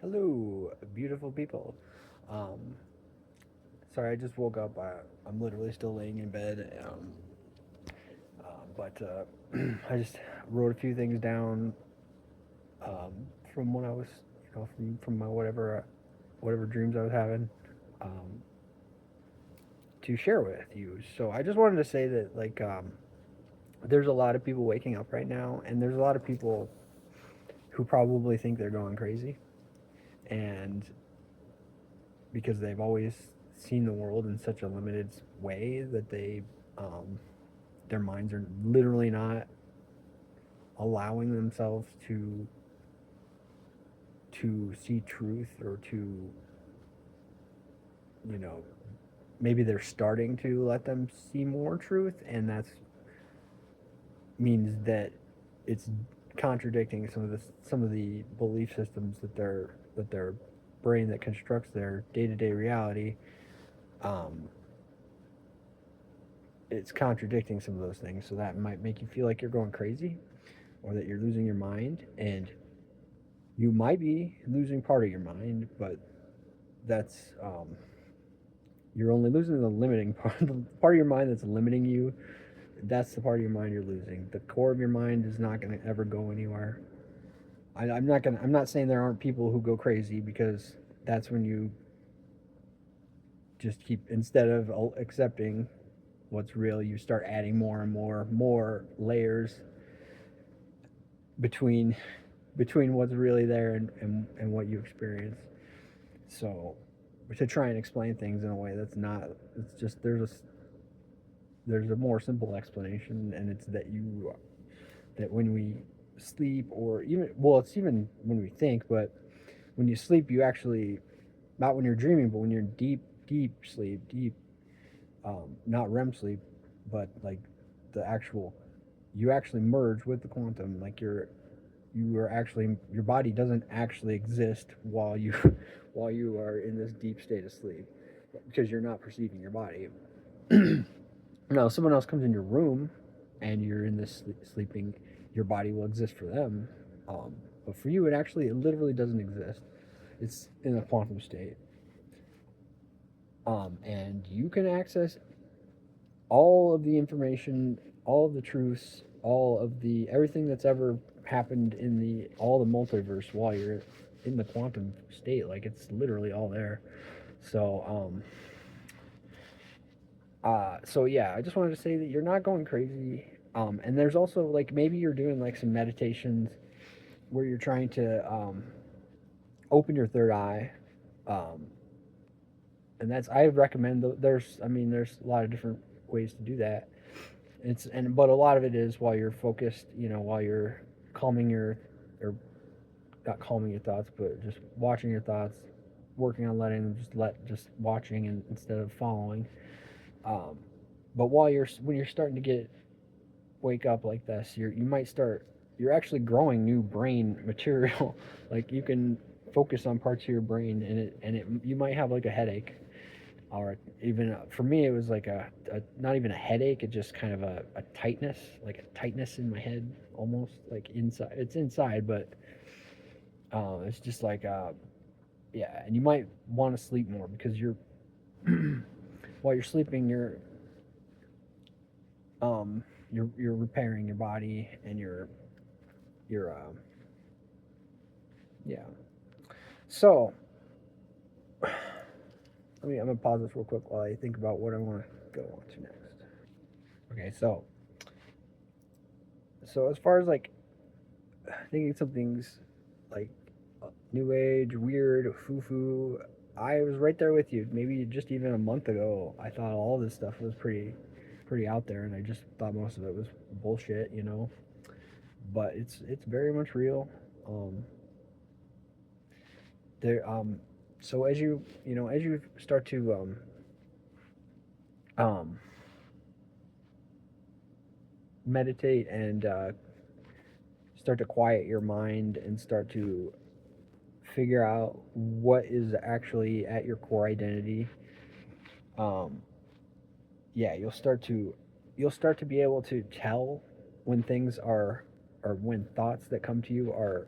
Hello, beautiful people. Um, Sorry, I just woke up. I'm literally still laying in bed. But I just wrote a few things down from when I was, from my whatever dreams I was having, um, to share with you. So I just wanted to say that there's a lot of people waking up right now, and there's a lot of people who probably think they're going crazy, and because they've always seen the world in such a limited way that um, their minds are literally not allowing themselves to see truth or to, you know, maybe they're starting to let them see more truth, and that's means that it's contradicting some of the belief systems that their brain that constructs their day-to-day reality. um, it's contradicting some of those things, so that might make you feel like you're going crazy or that you're losing your mind, and you might be losing part of your mind, but that's you're only losing the limiting part, the part of your mind that's limiting you. That's the part of your mind you're losing. The core of your mind is not going to ever go anywhere. I'm not saying there aren't people who go crazy, because that's when you just keep, instead of accepting what's real, you start adding more and more layers between what's really there and what you experience. So to try and explain things in a way that's not, it's just there's a more simple explanation, and it's that when we sleep, or even, well, it's even when we think, but when you sleep, you actually, not when you're dreaming, but when you're in deep sleep, not REM sleep, but like the actual, you actually merge with the quantum. Like you are actually, your body doesn't actually exist while you while you are in this deep state of sleep, because you're not perceiving your body. Now, if someone else comes in your room and you're in this sleeping, your body will exist for them. But for you, it literally doesn't exist. It's in a quantum state. And you can access all of the information, all of the truths, all of the everything that's ever happened in the all the multiverse while you're in the quantum state. Like, it's literally all there. So so yeah, I just wanted to say that you're not going crazy. And there's also, like, maybe you're doing like some meditations where you're trying to open your third eye. Um, and that's, I recommend, there's a lot of different ways to do that. But a lot of it is while you're focused, while you're calming or not calming your thoughts, but just watching your thoughts, working on letting them just watching, and instead of following. Um, but when you're starting to wake up like this, you might start, you're actually growing new brain material. Like, you can focus on parts of your brain, and you might have like a headache, or even, for me, it was like a not even a headache, it just kind of a tightness, like a tightness in my head, almost like inside, it's inside, but it's just like yeah. And you might want to sleep more, because you're while you're sleeping, um you're repairing your body, and you're yeah. So I'm gonna pause this real quick while I think about what I want to go on to next. Okay, so as far as like thinking something's like new age, weird, foo foo, I was right there with you. Maybe just even a month ago, I thought all this stuff was pretty out there, and I just thought most of it was bullshit, But it's very much real. Um, there so as you start to um, meditate and start to quiet your mind and start to figure out what is actually at your core identity, um, yeah, you'll start to be able to tell when things are, or when thoughts that come to you are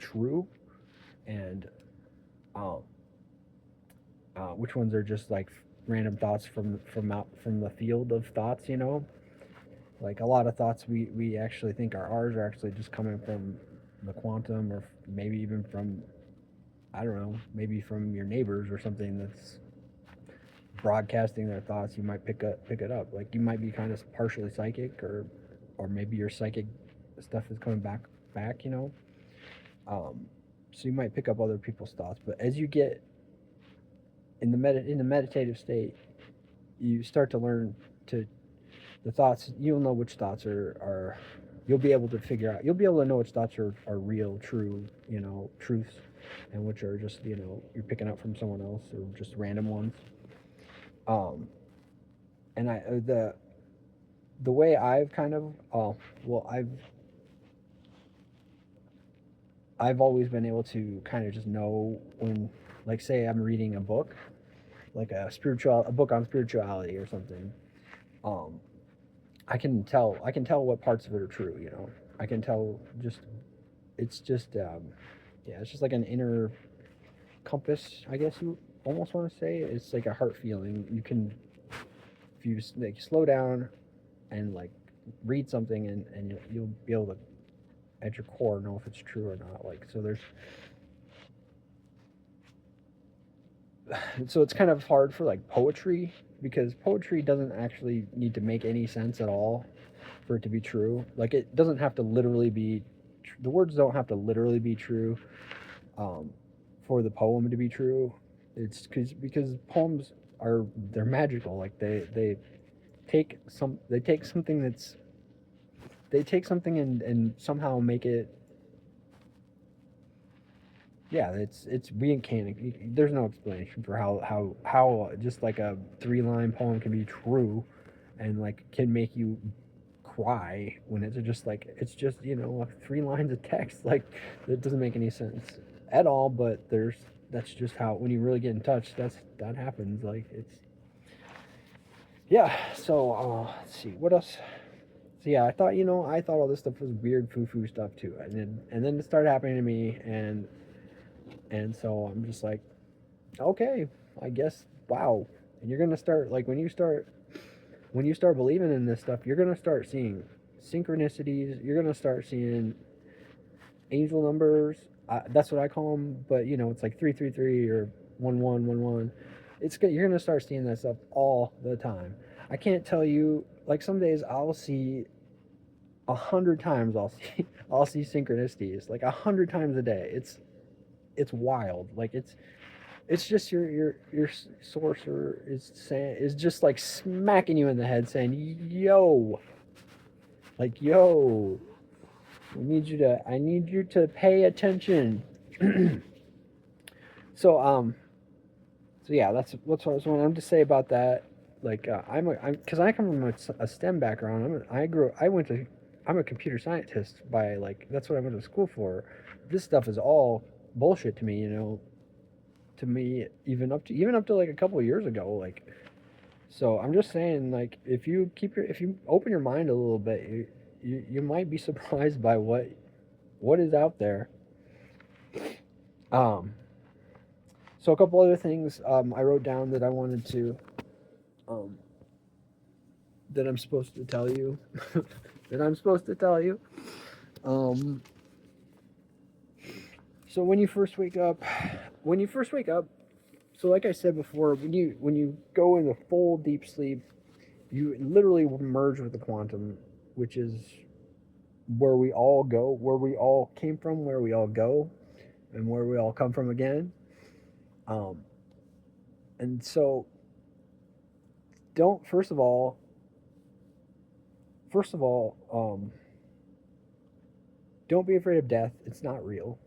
true, and um, which ones are just like random thoughts from the field of thoughts. Like a lot of thoughts we actually think are ours are actually just coming from the quantum, or maybe even from, I don't know, maybe from your neighbors or something that's broadcasting their thoughts. You might pick it up. Like you might be kind of partially psychic, or maybe your psychic stuff is coming back. Um, so you might pick up other people's thoughts. But as you get in the meditative state, you start to learn to the thoughts. You'll know which thoughts are you'll be able to figure out. You'll be able to know which thoughts are real, true, truths, and which are just you're picking up from someone else or just random ones. Um, and the way I've kind of well I've always been able to kind of just know when, like, say I'm reading a book, like a book on spirituality or something. um I can tell what parts of it are true. I can tell, just it's just yeah, it's just like an inner compass, I guess you almost want to say. It's like a heart feeling. You can, if you like slow down and like read something, and you'll be able to at your core know if it's true or not. Like, so it's kind of hard for like poetry, because poetry doesn't actually need to make any sense at all for it to be true. Like, it doesn't have to literally be the words don't have to literally be true, um, for the poem to be true. It's because poems they're magical. Like, they take something that's they take something and somehow make it. Yeah, it's reincarnating. There's no explanation for how just like a 3-line poem can be true, and like can make you cry when it's just 3 lines of text. Like, it doesn't make any sense at all. But that's just how, when you really get in touch, that happens. Like, it's, yeah. So let's see what else. So yeah, I thought all this stuff was weird foo stuff too, and then it started happening to me, and so I'm just like, okay, I guess, wow. And you're gonna start, like, when you start believing in this stuff, you're gonna start seeing synchronicities. You're gonna start seeing angel numbers. That's what I call them, but it's like 333 or 1111. You're gonna start seeing that stuff all the time. I can't tell you. Like, some days I'll see 100 times. I'll see synchronicities like 100 times a day. It's wild. Like, it's just your sorcerer is just like smacking you in the head, saying, "Yo, like, yo, I need you to pay attention." so so yeah, that's what I was wanting to say about that. Like, because I come from a STEM background. I'm a computer scientist by, like, that's what I went to school for. This stuff is all bullshit to me. To me, even up to like a couple of years ago. Like, so I'm just saying, like, if you open your mind a little bit, you might be surprised by what is out there. um so a couple other things, I wrote down that I wanted to, um that I'm supposed to tell you, that I'm supposed to tell you. um so when you first wake up, so like I said before, when you go into full deep sleep, you literally merge with the quantum, which is where we all go, where we all came from, where we all go, and where we all come from again. Um, and so, don't first of all, don't be afraid of death. It's not real.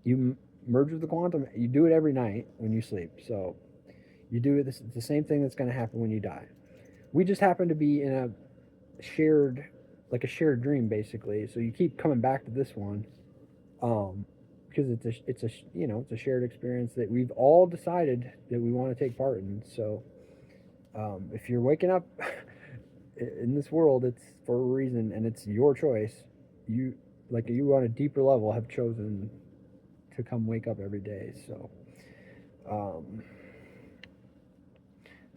You merge with the quantum. You do it every night when you sleep. So you do it. This is the same thing that's going to happen when you die. We just happen to be in shared a shared dream, basically. So you keep coming back to this one, um, because it's a shared experience that we've all decided that we want to take part in. So, if you're waking up in this world, it's for a reason, and it's your choice. You, like, you on a deeper level have chosen to come wake up every day. Um,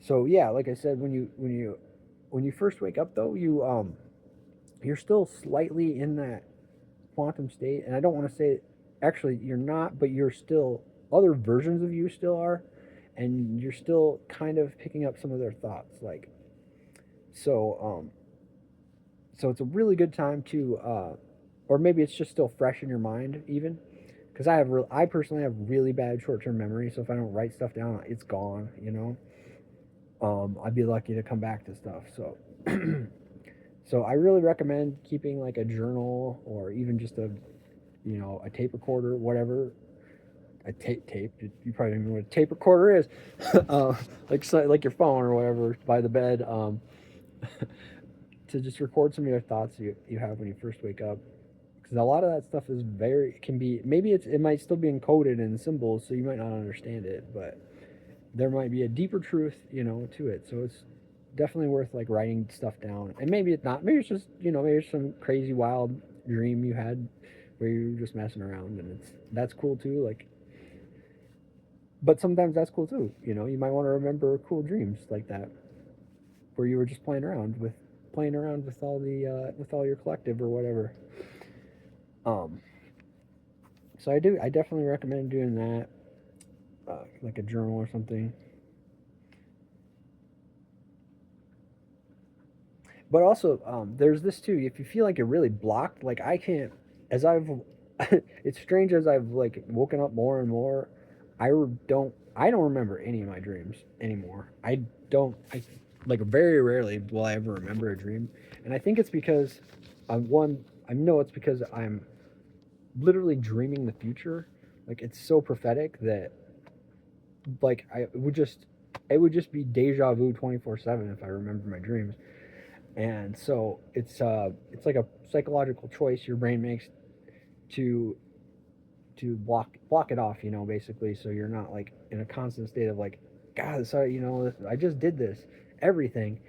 so yeah, like I said, when you first wake up though, you're still slightly in that quantum state, and I don't want to say actually you're not, but you're still other versions of you still are, and you're still kind of picking up some of their thoughts, like so. So it's a really good time to, or maybe it's just still fresh in your mind, even because I personally have really bad short term memory, so if I don't write stuff down, it's gone. I'd be lucky to come back to stuff. So, so I really recommend keeping like a journal or even just a tape recorder, whatever. A tape. You probably don't even know what a tape recorder is, like your phone or whatever by the bed. To just record some of your thoughts you have when you first wake up, because a lot of that stuff is can be, maybe it might still be encoded in symbols, so you might not understand it, but there might be a deeper truth, to it. So it's definitely worth like writing stuff down. And maybe it's not. Maybe it's just maybe it's some crazy wild dream you had where you were just messing around, and that's cool too. Like, but sometimes that's cool too. You might want to remember cool dreams like that, where you were just playing around with with all your collective or whatever. Um, so I definitely recommend doing that, like a journal or something. But also, there's this too. If you feel like you're really blocked, like I can't, as I've, it's strange as I've like woken up more and more, I don't remember any of my dreams anymore. I like very rarely will I ever remember a dream, and I think it's because, I know it's because I'm literally dreaming the future. Like it's so prophetic that, like it would just be deja vu 24/7 if I remember my dreams. And so it's like a psychological choice your brain makes to block it off, basically, so you're not like in a constant state of like, God, sorry, I just did this, everything.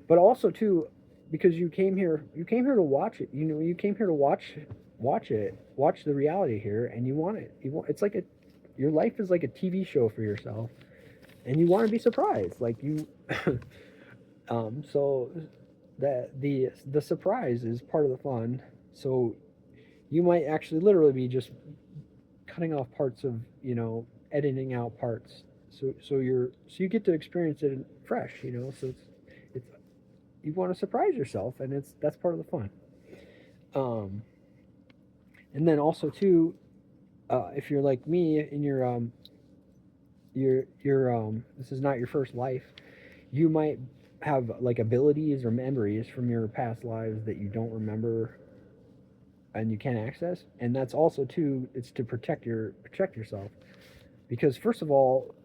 But also too, because you came here to watch it, you came here to watch the reality here, and you want it, it's like your life is like a TV show for yourself, and you want to be surprised, like you so that the surprise is part of the fun. So you might actually literally be just cutting off parts of, editing out parts, so you get to experience it fresh, so it's you want to surprise yourself, and that's part of the fun. um and then also too, if you're like me and this is not your first life, you might have like abilities or memories from your past lives that you don't remember and you can't access. And that's also too, it's to protect yourself, because first of all,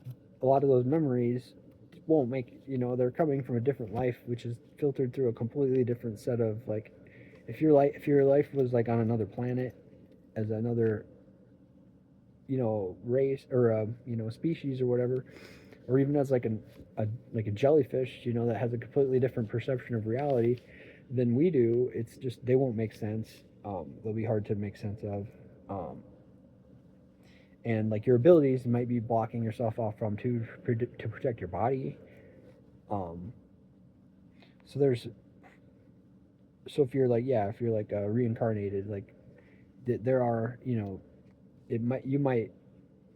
a lot of those memories won't make, they're coming from a different life, which is filtered through a completely different set of, like, if your life was like on another planet as another, race or species or whatever, or even as like like a jellyfish, that has a completely different perception of reality than we do. It's just they won't make sense. They'll be hard to make sense of, and like your abilities might be blocking yourself off from to protect your body. Um, so there's if you're like, yeah, if you're like reincarnated, like there are, you might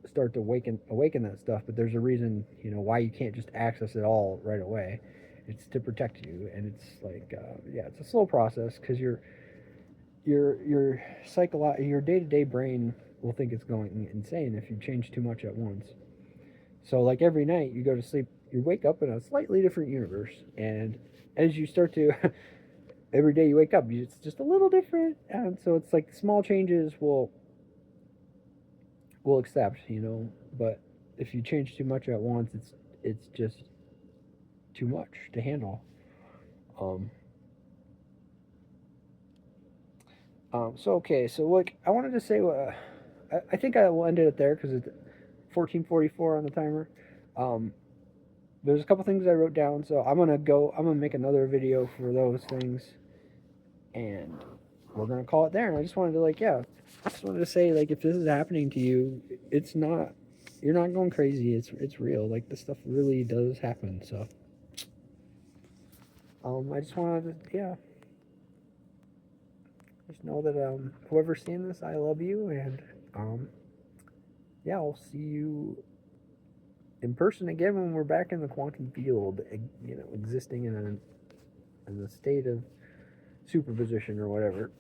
start to awaken that stuff, but there's a reason, why you can't just access it all right away. It's to protect you, and it's like, yeah, it's a slow process, because your day-to-day brain will think it's going insane if you change too much at once. So like every night you go to sleep, you wake up in a slightly different universe, and as you start to every day you wake up, it's just a little different, and so it's like small changes will accept, but if you change too much at once, it's just too much to handle. Um, so okay, so like I wanted to say, I think I will end it there because it's 14:44 on the timer. Um, there's a couple things I wrote down, so I'm gonna make another video for those things, and we're gonna call it there. And I just wanted to, like, yeah, I just wanted to say, like, if this is happening to you, it's not, you're not going crazy. It's real. Like, this stuff really does happen. So, I just wanted to, yeah, just know that whoever's seeing this, I love you, and yeah, I'll see you in person again when we're back in the quantum field, existing in a state of superposition or whatever.